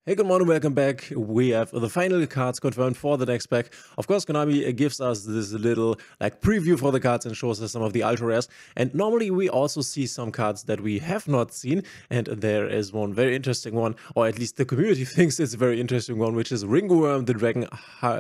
Hey, good morning, welcome back. We have the final cards confirmed for the next pack. Of course, Konami gives us this little preview for the cards and shows us some of the ultra rares. And normally we also see some cards that we have not seen. And there is one very interesting one, or at least the community thinks it's a very interesting one, which is Ringworm, the dragon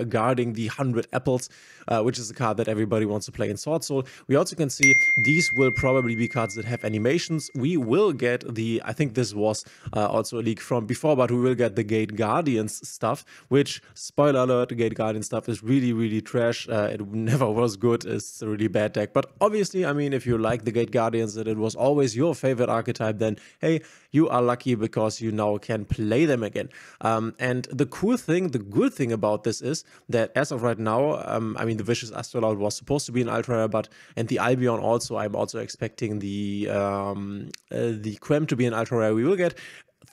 guarding the 100 apples, which is a card that everybody wants to play in Sword Soul. We also can see these will probably be cards that have animations. We will get I think this was also a leak from before, but we will get the Gate Guardians stuff, which, spoiler alert, the Gate Guardian stuff is really trash. It never was good. It's a really bad deck. But obviously, I mean, if you like the Gate Guardians and it was always your favorite archetype, then hey, you are lucky because you now can play them again. And the good thing about this is that as of right now, I mean, the Vicious Astrolabe was supposed to be an ultra rare, and the Albion also. I'm also expecting the Quem to be an ultra rare. We will get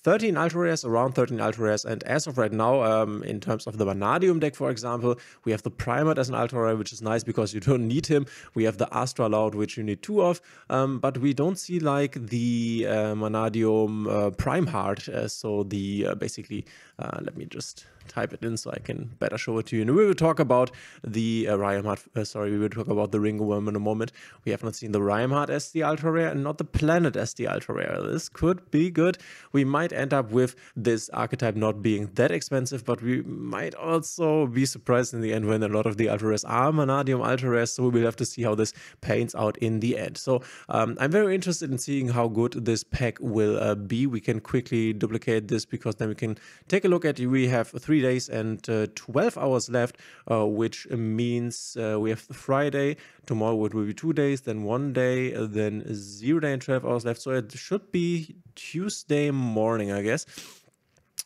13 ultra rares, around 13 ultra rares, and as of right now, in terms of the Vanadium deck, for example, we have the Primate as an ultra rare, which is nice because you don't need him. We have the Astrolabe, which you need 2 of, but we don't see like the Vanadium Prime Heart. So the basically, let me just type it in so I can better show it to you. And we will talk about the we will talk about the Ringworm in a moment. We have not seen the Rhymeheart as the ultra rare and not the Planet as the ultra rare. This could be good. We might end up with this archetype not being that expensive, but we might also be surprised in the end when a lot of the ultra rares are Vanadium ultra rares. So we will have to see how this pains out in the end. So I'm very interested in seeing how good this pack will be. We can quickly duplicate this because then we can take a look at. We have 3 days and 12 hours left, which means we have Friday. Tomorrow it will be 2 days, then 1 day, then 0 day and 12 hours left. So it should be Tuesday morning, I guess,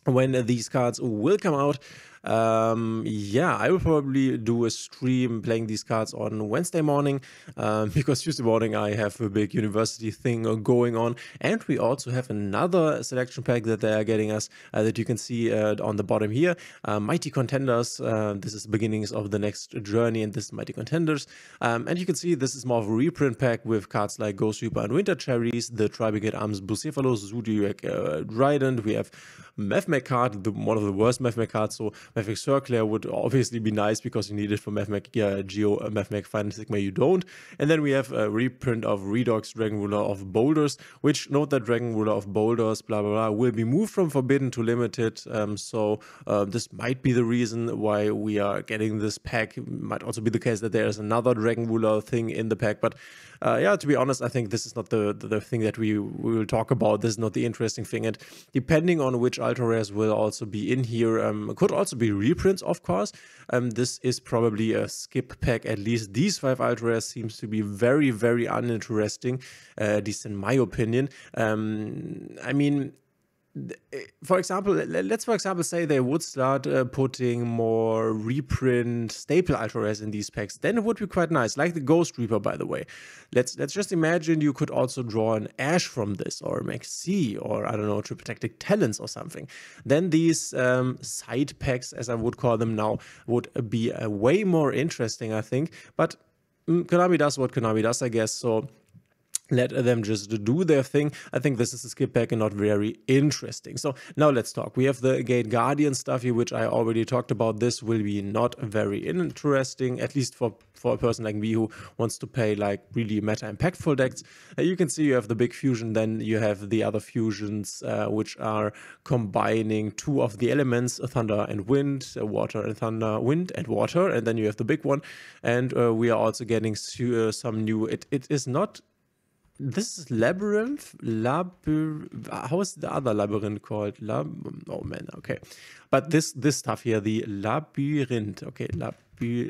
when these cards will come out. Yeah, I will probably do a stream playing these cards on Wednesday morning, because Tuesday morning I have a big university thing going on, and we also have another selection pack that they are getting us that you can see on the bottom here. Mighty Contenders. This is the beginnings of the next journey, and this is Mighty Contenders. And you can see this is more of a reprint pack with cards like Ghost Reaper and Winter Cherries, the Tribegate Arms Bucephalus, Zodiac Trident. We have Mefmec card, one of the worst Mefmec cards. So Mefmec Circler would obviously be nice because you need it for Mefmec Geo, Mefmec Final Sigma you don't. And then we have a reprint of Redox Dragon Ruler of Boulders, which, note that Dragon Ruler of Boulders, blah blah blah, will be moved from Forbidden to Limited. So this might be the reason why we are getting this pack. It might also be the case that there is another Dragon Ruler thing in the pack. But yeah, to be honest, I think this is not the thing that we will talk about. This is not the interesting thing. And depending on which ultra rares will also be in here, could also be reprints, of course. This is probably a skip pack. At least these 5 ultra rares seems to be very uninteresting, at least in my opinion. I mean, for example, let's say they would start putting more reprint staple ultra rares in these packs. Then it would be quite nice, like the Ghost Reaper, by the way. Let's just imagine you could also draw an Ash from this, or Maxi, or I don't know, Triple Tactic Talents or something. Then these side packs, as I would call them now, would be way more interesting, I think. But Konami does what Konami does, I guess. So let them just do their thing. I think this is a skip pack and not very interesting. So now let's talk. We have the Gate Guardian stuff here, which I already talked about. This will be not very interesting, at least for a person like me who wants to play like really meta impactful decks. You can see you have the big fusion, then you have the other fusions, which are combining 2 of the elements, thunder and wind, water and thunder, wind and water, and then you have the big one. And we are also getting some new, it is not, this is Labyrinth. How is the other Labyrinth called? Oh man, okay. But this stuff here, the Labyrinth. Okay,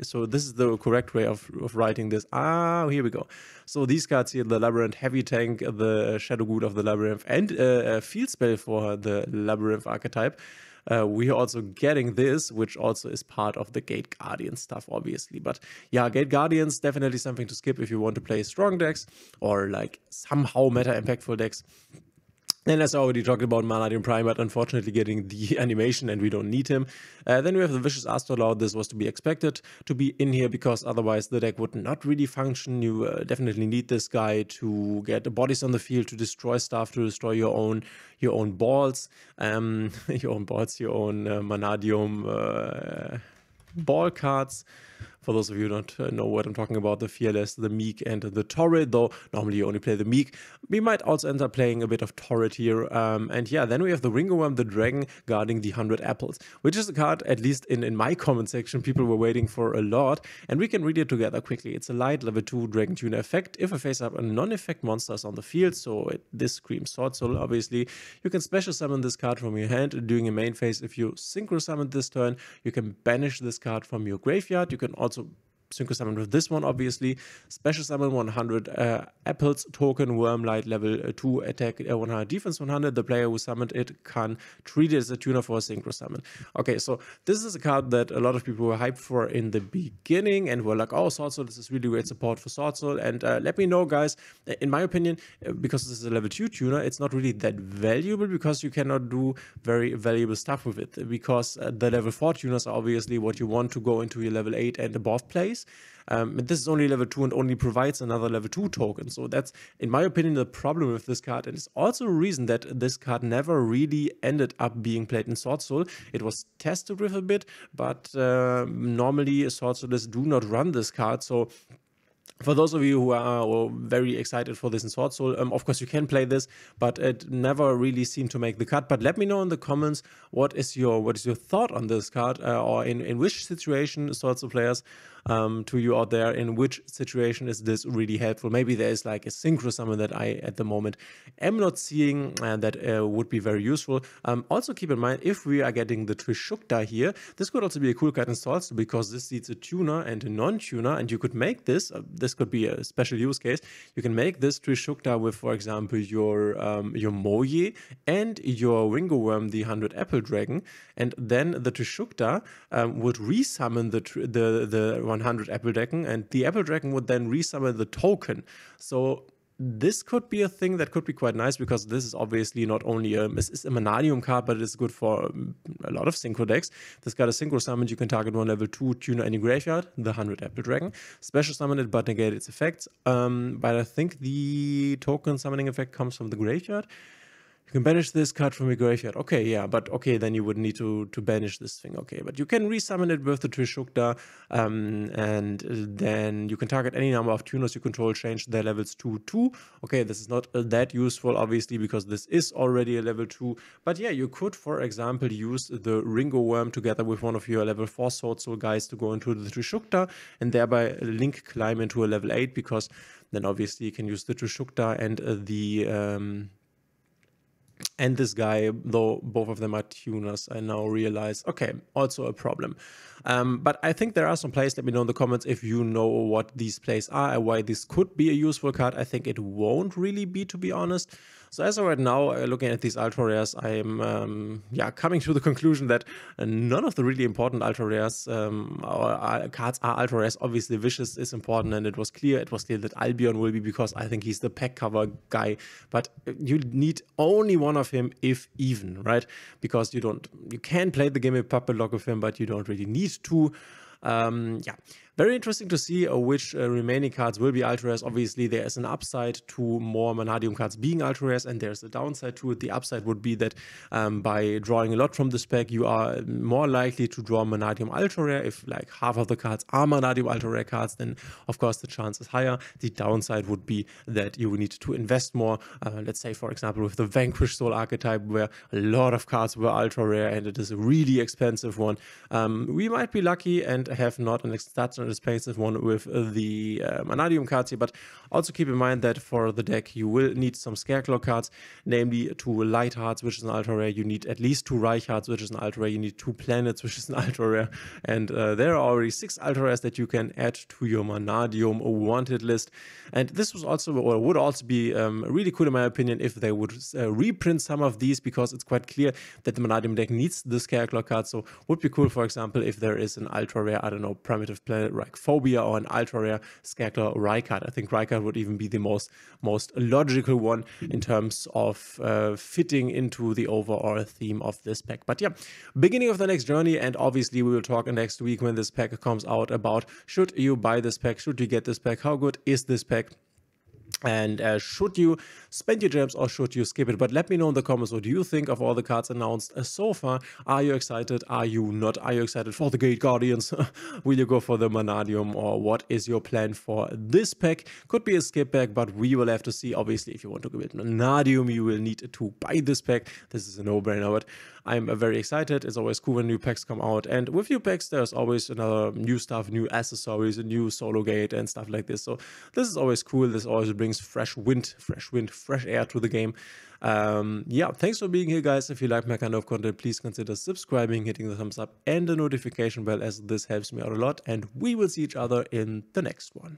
so this is the correct way of writing this. Ah, here we go. So these cards here, the Labyrinth Heavy Tank, the Shadow Good of the Labyrinth, and a field spell for the Labyrinth archetype. We are also getting this, which also is part of the Gate Guardian stuff, obviously. But yeah, Gate Guardians, definitely something to skip if you want to play strong decks or like somehow meta impactful decks. And as I already talked about, Manadium Prime, but unfortunately getting the animation and we don't need him. Then we have the Vicious Astrolabe. This was to be expected to be in here because otherwise the deck would not really function. You definitely need this guy to get the bodies on the field, to destroy stuff, to destroy your own balls, your own Manadium ball cards. For those of you who don't know what I'm talking about, the Fearless, the Meek, and the Torrid, though normally you only play the Meek. We might also end up playing a bit of Torrid here. And yeah, then we have the Ringoworm, the Dragon, guarding the 100 Apples, which is a card, at least in my comment section, people were waiting for a lot. And we can read it together quickly. It's a light level 2 Dragon Tuner effect. If a face-up non-effect monster is on the field, so this screams Sword Soul, obviously, you can special summon this card from your hand during your main phase. If you synchro summon this turn, you can banish this card from your graveyard. You can also synchro summon with this one, obviously. Special summon 100 Apples, token, Worm Light, level 2, attack 100, defense 100. The player who summoned it can treat it as a tuner for a synchro summon. Okay, so this is a card that a lot of people were hyped for in the beginning and were like, oh, Sword Soul, this is really great support for Sword Soul. And let me know, guys, in my opinion, because this is a level 2 tuner, it's not really that valuable because you cannot do very valuable stuff with it, because the level 4 tuners are obviously what you want to go into your level 8 and above plays. And this is only level 2 and only provides another level 2 token. So that's, in my opinion, the problem with this card. And it's also a reason that this card never really ended up being played in Sword Soul. It was tested with a bit, but normally Sword Soulists do not run this card. So for those of you who are very excited for this in Sword Soul, of course you can play this, but it never really seemed to make the cut. But let me know in the comments what is your thought on this card, or in which situation, Sword Soul players, to you out there, in which situation is this really helpful? Maybe there is like a synchro summon that I at the moment am not seeing, that would be very useful. Also keep in mind, if we are getting the Trishukta here, this could also be a cool card in Sword Soul, because this needs a tuner and a non-tuner, and you could make this, this could be a special use case. You can make this Trishukta with, for example, your Moye and your Ringoworm, the 100 Apple Dragon, and then the Trishukta would resummon the 100 Apple Dragon, and the Apple Dragon would then resummon the token. So this could be a thing that could be quite nice, because this is obviously not only it's a Manadium card, but it's good for a lot of synchro decks. This got a synchro summon. You can target one level 2 tuner in your graveyard, the 100 Apple Dragon. Special summon it, but negate its effects. But I think the token summoning effect comes from the graveyard. You can banish this card from your graveyard. Okay, yeah, but okay, then you would need to banish this thing. Okay, but you can resummon it with the Trishukta, and then you can target any number of tuners you control, change their levels to 2. Okay, this is not that useful, obviously, because this is already a level 2. But yeah, you could, for example, use the Ringoworm together with one of your level 4 Sword Soul guys to go into the Trishukta, and thereby link climb into a level 8, because then obviously you can use the Trishukta and this guy, though both of them are tuners, I now realize. Okay, also a problem. But I think there are some plays. Let me know in the comments if you know what these plays are and why this could be a useful card. I think it won't really be, to be honest. So as of right now, looking at these ultra rares, I am coming to the conclusion that none of the really important ultra rares cards are ultra rares. Obviously, Vicious is important, and it was clear that Albion will be, because I think he's the pack cover guy. But you need only one of him, if even, right? Because you can play the game with Puppet Lock with him, but you don't really need to. Very interesting to see which remaining cards will be ultra rares. Obviously, there is an upside to more Manadium cards being ultra rares, and there's a downside to it. The upside would be that by drawing a lot from this pack, you are more likely to draw Manadium ultra rare. If like half of the cards are Manadium ultra rare cards, then of course the chance is higher. The downside would be that you would need to invest more. Let's say, for example, with the Vanquish Soul archetype, where a lot of cards were ultra rare and it is a really expensive one. We might be lucky and have not an expensive one with the Manadium cards here, but also keep in mind that for the deck you will need some Scareclaw cards, namely 2 Light Hearts, which is an ultra rare. You need at least 2 Reich Hearts, which is an ultra rare. You need 2 Planets, which is an ultra rare, and there are already 6 ultra rares that you can add to your Manadium wanted list. And this was also, or would also be really cool in my opinion, if they would reprint some of these, because it's quite clear that the Manadium deck needs the Scareclaw card. So would be cool, for example, if there is an ultra rare, I don't know, Primitive Planet like Phobia or an ultra rare character Rykard. I think Rykard would even be the most logical one in terms of fitting into the overall theme of this pack. But yeah, beginning of the next journey, and obviously we will talk next week when this pack comes out about should you buy this pack, should you get this pack, how good is this pack, and should you spend your gems or should you skip it? But let me know in the comments, what do you think of all the cards announced so far? Are you excited? Are you not? Are you excited for the Gate Guardians? Will you go for the Manadium, or what is your plan for this pack? Could be a skip pack, but we will have to see. Obviously, if you want to go with Manadium, you will need to buy this pack. This is a no-brainer, but I'm very excited. It's always cool when new packs come out, and with new packs there's always another new stuff, new accessories, a new solo gate and stuff like this. So this is always cool. This always brings fresh wind, fresh air to the game. Yeah, thanks for being here, guys. If you like my kind of content, please consider subscribing, hitting the thumbs up and the notification bell, as this helps me out a lot, and we will see each other in the next one.